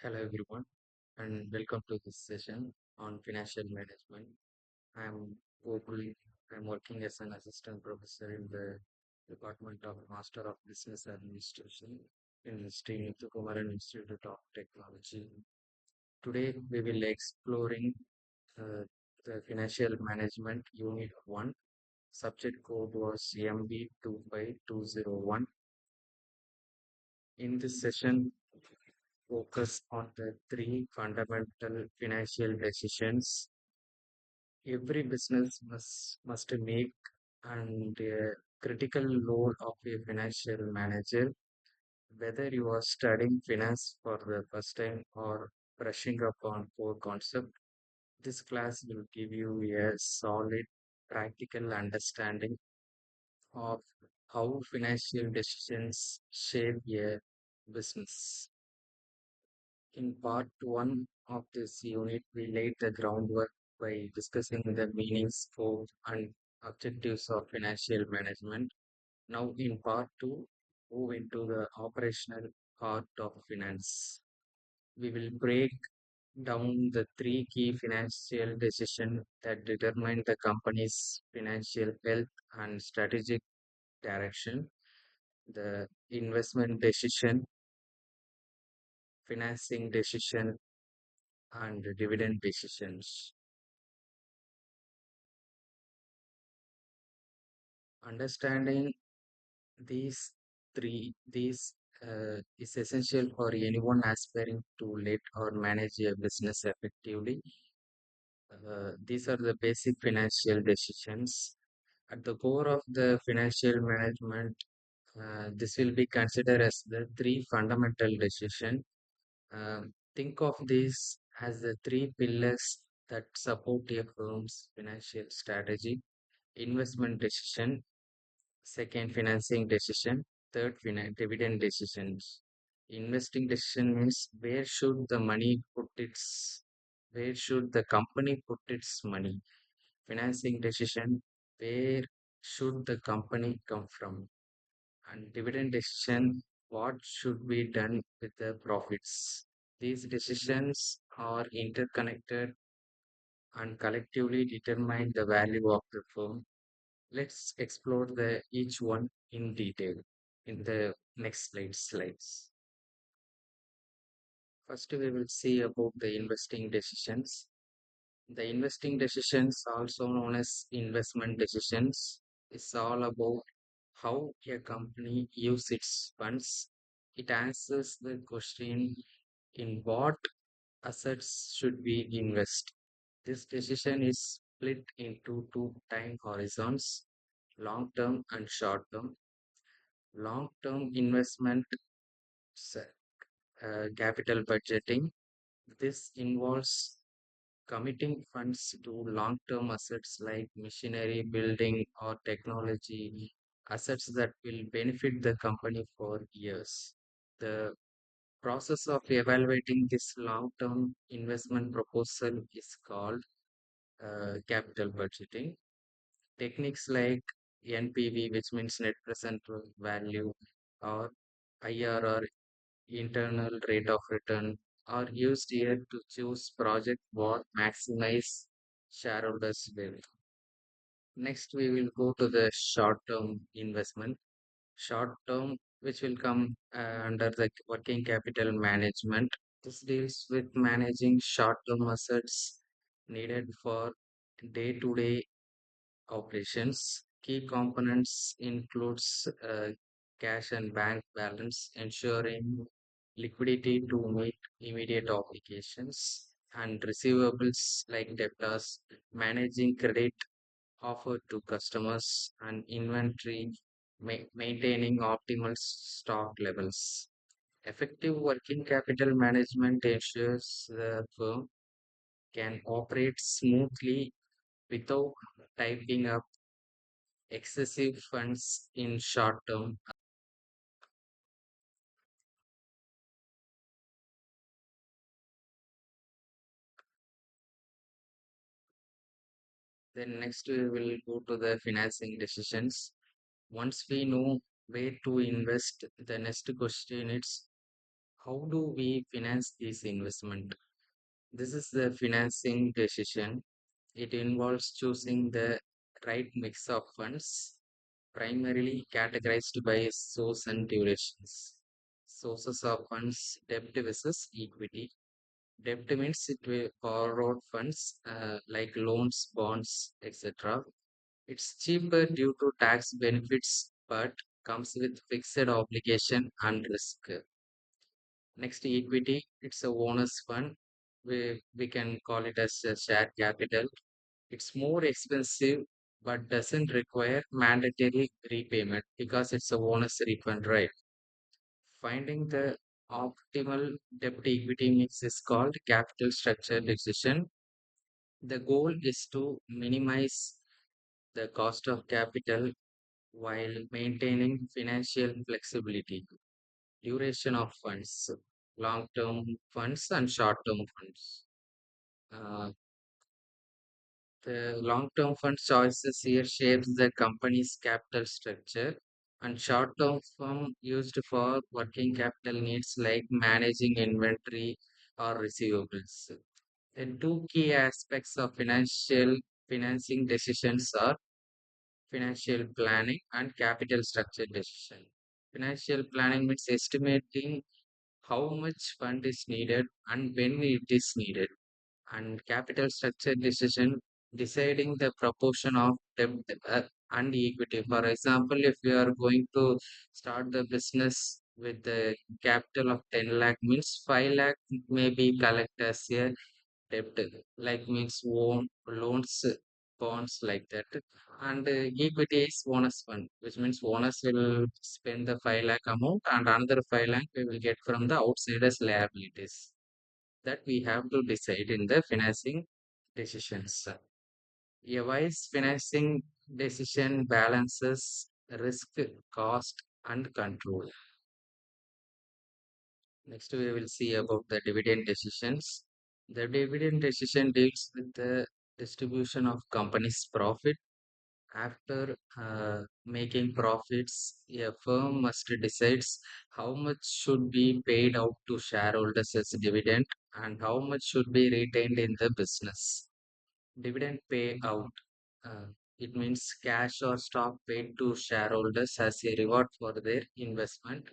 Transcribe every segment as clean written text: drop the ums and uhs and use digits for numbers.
Hello everyone and welcome to this session on financial management. I'm Gokul. I'm working as an assistant professor in the Department of Master of Business Administration in Sri Kumaran Institute of Technology. Today we will exploring uh, the financial management unit 1. Subject code was MB25201. In this session, focus on the three fundamental financial decisions every business must make and a critical role of a financial manager. Whether you are studying finance for the first time or brushing up on core concept, this class will give you a solid practical understanding of how financial decisions shape a business. In part one of this unit, we laid the groundwork by discussing the meaning, scope, and objectives of financial management. Now, in part two, move into the operational part of finance. We will break down the three key financial decisions that determine the company's financial health and strategic direction: the investment decision, financing decision, and dividend decisions. Understanding these is essential for anyone aspiring to lead or manage a business effectively. These are the basic financial decisions. At the core of the financial management, this will be considered as the three fundamental decisions. Think of these as the three pillars that support a firm's financial strategy: investment decision, second, financing decision. Third, dividend decisions. Investing decision means where should the company put its money. Financing decision, where should the company come from. And dividend decision, what should be done with the profits. These decisions are interconnected and collectively determine the value of the firm. Let's explore the each one in detail in the next slides. First, we will see about the investing decisions. The investing decisions, also known as investment decisions, is all about how a company uses its funds. It answers the question in what assets should we invest. This decision is split into two time horizons: long term and short term. Long term investment, capital budgeting. This involves committing funds to long term assets like machinery, building, or technology, assets that will benefit the company for years. The process of evaluating this long term investment proposal is called capital budgeting. Techniques like NPV, which means net present value, or IRR, internal rate of return, are used here to choose project what maximize shareholders' wealth. Next, we will go to the short-term investment. Short-term, which will come under the working capital management. This deals with managing short-term assets needed for day-to-day operations. Key components includes cash and bank balance, ensuring liquidity to meet immediate obligations, and receivables like debtors, managing credit offered to customers, and inventory, maintaining optimal stock levels. Effective working capital management ensures the firm can operate smoothly without tying up excessive funds in short term. Then next we will go to the financing decisions. Once we know where to invest, the next question is How do we finance this investment? This is the financing decision. It involves choosing the right mix of funds, primarily categorized by source and durations. Sources of funds, debt versus equity. Debt means it will borrowed funds like loans, bonds, etc. It's cheaper due to tax benefits, but comes with fixed obligation and risk. Next, equity. It's a bonus fund. We can call it as a share capital. It's more expensive, but doesn't require mandatory repayment because it's a bonus refund, right? Finding the optimal debt equity mix is called capital structure decision. The goal is to minimize the cost of capital while maintaining financial flexibility. Duration of funds, long-term funds and short-term funds. Uh, the long-term fund choices here shapes the company's capital structure, and short-term fund used for working capital needs like managing inventory or receivables. The two key aspects of financial financing decisions are financial planning and capital structure decision. Financial planning means estimating how much fund is needed and when it is needed. And capital structure decision, deciding the proportion of debt and equity. For example, if you are going to start the business with the capital of 10 lakh means 5 lakh may be collect as a debt, like means loans, bonds like that. And equity is bonus fund, which means bonus will spend the 5 lakh amount and another 5 lakh we will get from the outsiders liabilities. That we have to decide in the financing decisions. A wise financing decision balances risk, cost, and control. Next, we will see about the dividend decisions. The dividend decision deals with the distribution of company's profit. After making profits, a firm must decide how much should be paid out to shareholders as dividend and how much should be retained in the business. Dividend payout. Uh, it means cash or stock paid to shareholders as a reward for their investment.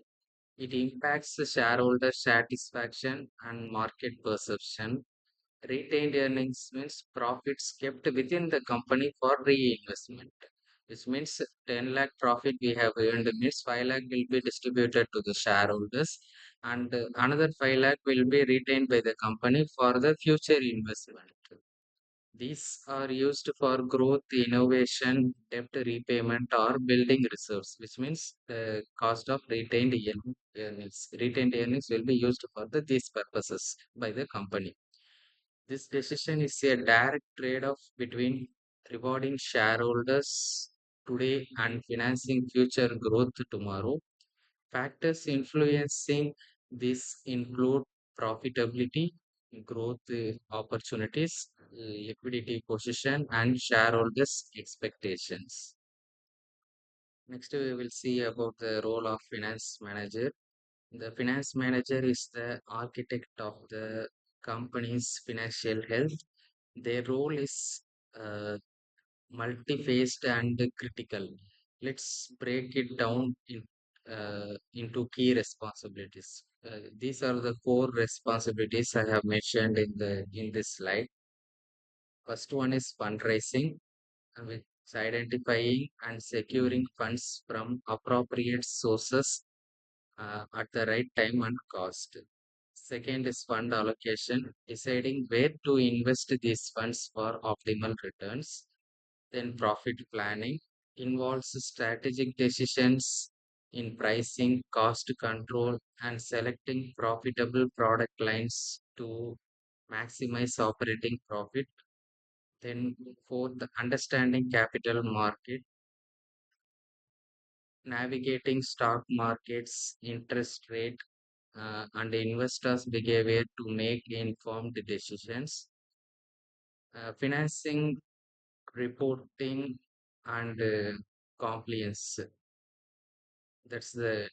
It impacts the shareholder satisfaction and market perception. Retained earnings means profits kept within the company for reinvestment. Which means 10 lakh profit we have earned means 5 lakh will be distributed to the shareholders and another 5 lakh will be retained by the company for the future investment. These are used for growth, innovation, debt repayment, or building reserves, which means the cost of earnings. Retained earnings will be used for these purposes by the company. This decision is a direct trade-off between rewarding shareholders today and financing future growth tomorrow. Factors influencing this include profitability, growth opportunities, liquidity position, and shareholders' expectations. Next, we will see about the role of finance manager. The finance manager is the architect of the company's financial health. Their role is uh, multi-phased and critical. Let's break it down into key responsibilities. These are the core responsibilities I have mentioned in this slide. First one is fundraising, which is identifying and securing funds from appropriate sources at the right time and cost. Second is fund allocation, deciding where to invest these funds for optimal returns. Then profit planning involves strategic decisions in pricing, cost control, and selecting profitable product lines to maximize operating profit. Then fourth, understanding capital market, navigating stock markets, interest rate, and investors' behavior to make informed decisions. Financing, reporting, and compliance. That's the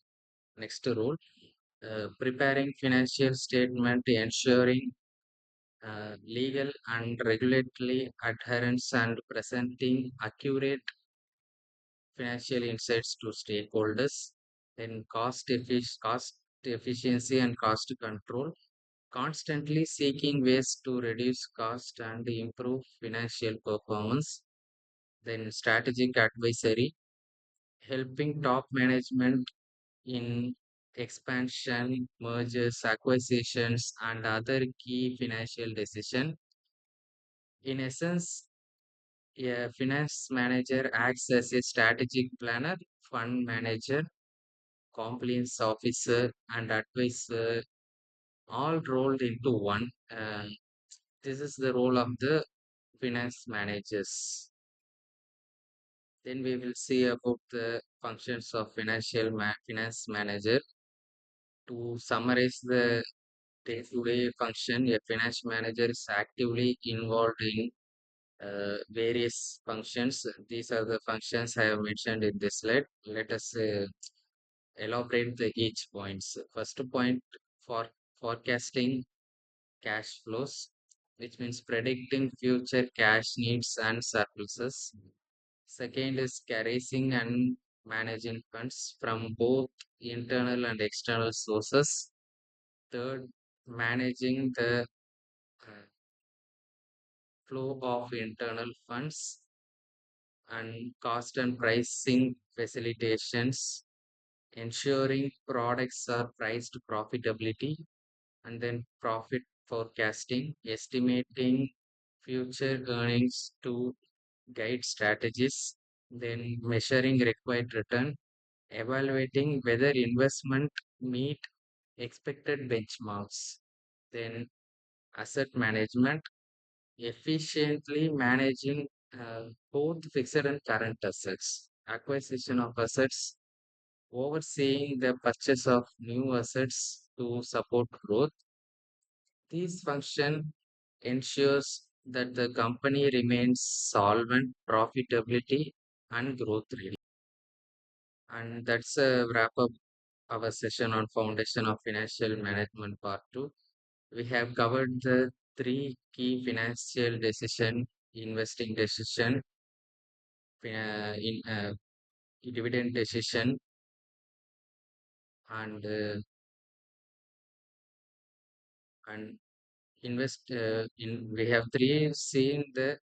next role. preparing financial statement, ensuring legal and regulatory adherence, and presenting accurate financial insights to stakeholders. Then cost efficiency and cost control, constantly seeking ways to reduce cost and improve financial performance. Then strategic advisory, helping top management in expansion, mergers, acquisitions, and other key financial decision. In essence, a finance manager acts as a strategic planner, fund manager, compliance officer, and advisor, all rolled into one. This is the role of the finance managers. Then we will see about the functions of finance manager. To summarize the day-to-day function, a finance manager is actively involved in various functions. These are the functions I have mentioned in this slide. Let us elaborate the each points. First point, for forecasting cash flows, which means predicting future cash needs and surpluses. Second is raising and managing funds from both internal and external sources. Third, managing the uh, flow of internal funds and cost and pricing facilitations, ensuring products are priced profitability, and then profit forecasting, estimating future earnings to guide strategies, then measuring required return, evaluating whether investment meet expected benchmarks, then asset management, efficiently managing both fixed and current assets, acquisition of assets, overseeing the purchase of new assets to support growth. This function ensures that the company remains solvent, profitability, and growth ready. And that's a wrap up our session on foundation of financial management part 2. We have covered the three key financial decision: investing decision, in dividend decision, and and invest in. We have three seen the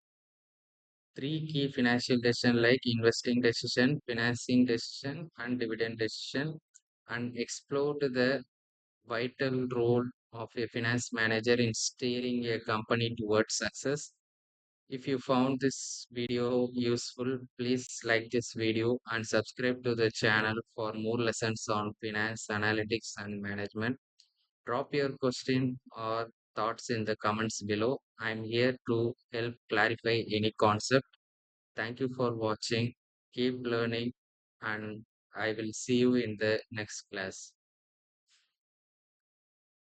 three key financial decision like investing decision, financing decision, and dividend decision, and explored the vital role of a finance manager in steering a company towards success. If you found this video useful, please like this video and subscribe to the channel for more lessons on finance, analytics, and management. Drop your question or thoughts in the comments below. I'm here to help clarify any concept. Thank you for watching. Keep learning, and I will see you in the next class.